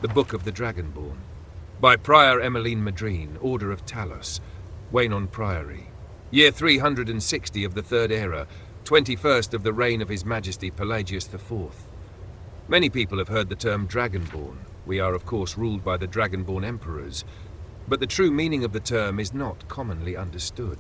The Book of the Dragonborn, by Prior Emmeline Madrine, Order of Talos, Waynon Priory, year 360 of the Third Era, 21st of the reign of His Majesty Pelagius IV. Many people have heard the term Dragonborn. We are, of course, ruled by the Dragonborn emperors, but the true meaning of the term is not commonly understood.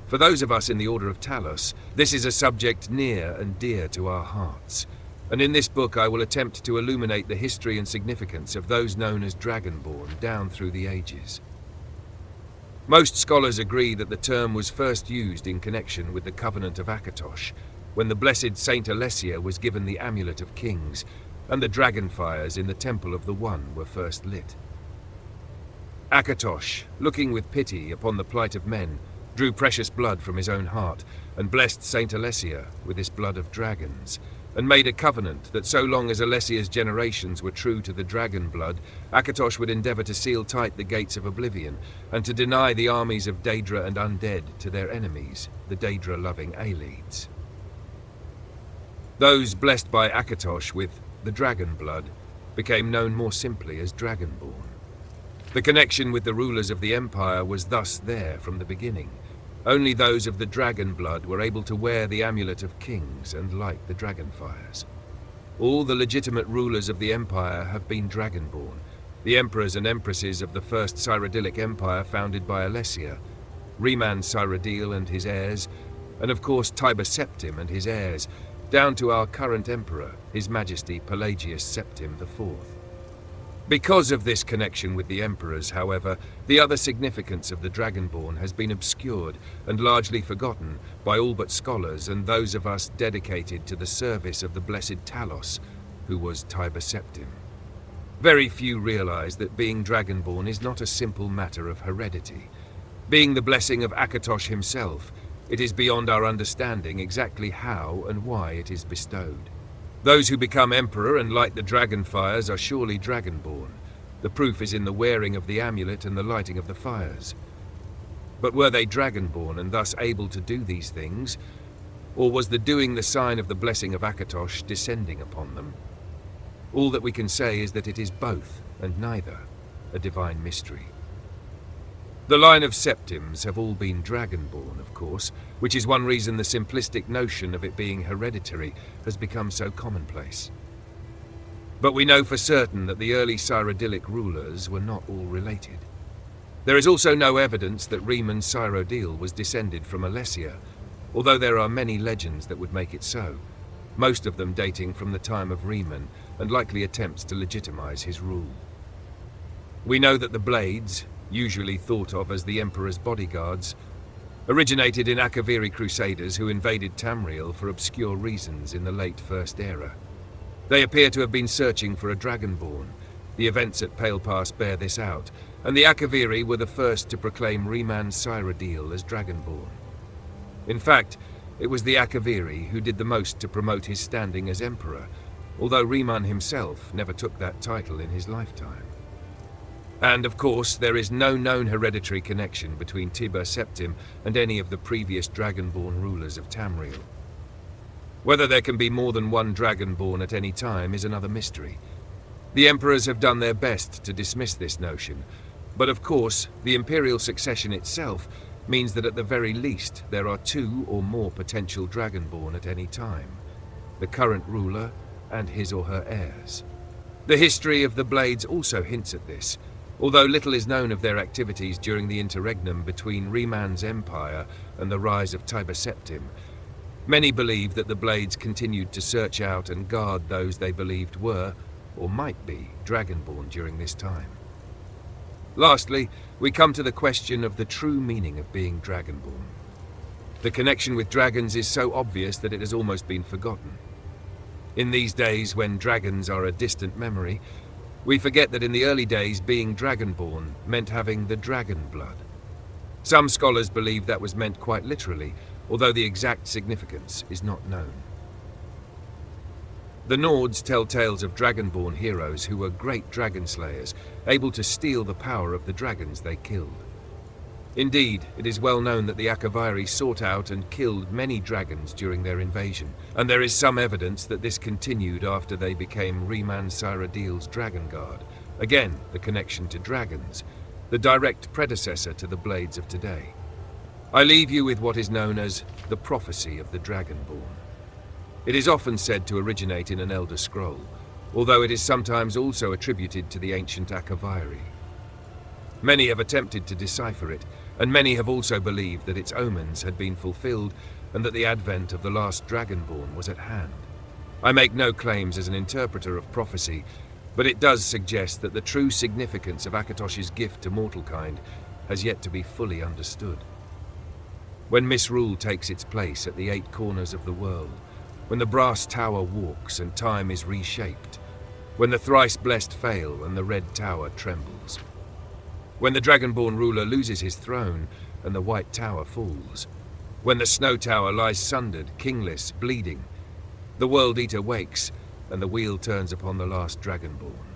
For those of us in the Order of Talos, this is a subject near and dear to our hearts, and in this book I will attempt to illuminate the history and significance of those known as Dragonborn down through the ages. Most scholars agree that the term was first used in connection with the Covenant of Akatosh, when the blessed Saint Alessia was given the Amulet of Kings, and the dragonfires in the Temple of the One were first lit. Akatosh, looking with pity upon the plight of men, drew precious blood from his own heart, and blessed Saint Alessia with this blood of dragons, and made a covenant that so long as Alessia's generations were true to the dragon blood, Akatosh would endeavor to seal tight the gates of oblivion, and to deny the armies of Daedra and undead to their enemies, the Daedra-loving Aelids. Those blessed by Akatosh with the dragon blood became known more simply as Dragonborn. The connection with the rulers of the Empire was thus there from the beginning. Only those of the dragon blood were able to wear the Amulet of Kings and light the dragonfires. All the legitimate rulers of the Empire have been Dragonborn, the emperors and empresses of the first Cyrodiilic Empire founded by Alessia, Reman Cyrodiil and his heirs, and of course Tiber Septim and his heirs, down to our current emperor, His Majesty Pelagius Septim IV. Because of this connection with the emperors, however, the other significance of the Dragonborn has been obscured and largely forgotten by all but scholars and those of us dedicated to the service of the blessed Talos, who was Tiber Septim. Very few realize that being Dragonborn is not a simple matter of heredity. Being the blessing of Akatosh himself, it is beyond our understanding exactly how and why it is bestowed. Those who become emperor and light the dragonfires are surely Dragonborn. The proof is in the wearing of the amulet and the lighting of the fires. But were they Dragonborn and thus able to do these things? Or was the doing the sign of the blessing of Akatosh descending upon them? All that we can say is that it is both and neither, a divine mystery. The line of Septims have all been Dragonborn, of course, which is one reason the simplistic notion of it being hereditary has become so commonplace. But we know for certain that the early Cyrodiilic rulers were not all related. There is also no evidence that Reman Cyrodiil was descended from Alessia, although there are many legends that would make it so, most of them dating from the time of Reman and likely attempts to legitimize his rule. We know that the Blades, usually thought of as the Emperor's bodyguards, originated in Akaviri crusaders who invaded Tamriel for obscure reasons in the late First Era. They appear to have been searching for a Dragonborn. The events at Pale Pass bear this out, and the Akaviri were the first to proclaim Reman Cyrodiil as Dragonborn. In fact, it was the Akaviri who did the most to promote his standing as Emperor, although Reman himself never took that title in his lifetime. And, of course, there is no known hereditary connection between Tiber Septim and any of the previous Dragonborn rulers of Tamriel. Whether there can be more than one Dragonborn at any time is another mystery. The emperors have done their best to dismiss this notion, but of course, the imperial succession itself means that at the very least there are two or more potential Dragonborn at any time, the current ruler and his or her heirs. The history of the Blades also hints at this, although little is known of their activities during the interregnum between Reman's empire and the rise of Tiber Septim. Many believe that the Blades continued to search out and guard those they believed were, or might be, Dragonborn during this time. Lastly, we come to the question of the true meaning of being Dragonborn. The connection with dragons is so obvious that it has almost been forgotten. In these days, when dragons are a distant memory, we forget that in the early days being Dragonborn meant having the dragon blood. Some scholars believe that was meant quite literally, although the exact significance is not known. The Nords tell tales of Dragonborn heroes who were great dragon slayers, able to steal the power of the dragons they killed. Indeed, it is well known that the Akaviri sought out and killed many dragons during their invasion, and there is some evidence that this continued after they became Riemann Cyrodiil's Dragon Guard. Again, the connection to dragons, the direct predecessor to the blades of today. I leave you with what is known as the prophecy of the Dragonborn. It is often said to originate in an Elder Scroll, although it is sometimes also attributed to the ancient Akaviri. Many have attempted to decipher it, and many have also believed that its omens had been fulfilled and that the advent of the last Dragonborn was at hand. I make no claims as an interpreter of prophecy, but it does suggest that the true significance of Akatosh's gift to mortalkind has yet to be fully understood. When misrule takes its place at the 8 corners of the world, when the brass tower walks and time is reshaped, when the thrice-blessed fail and the red tower trembles, when the Dragonborn ruler loses his throne and the white tower falls, when the snow tower lies sundered, kingless, bleeding, the World Eater wakes and the wheel turns upon the last Dragonborn.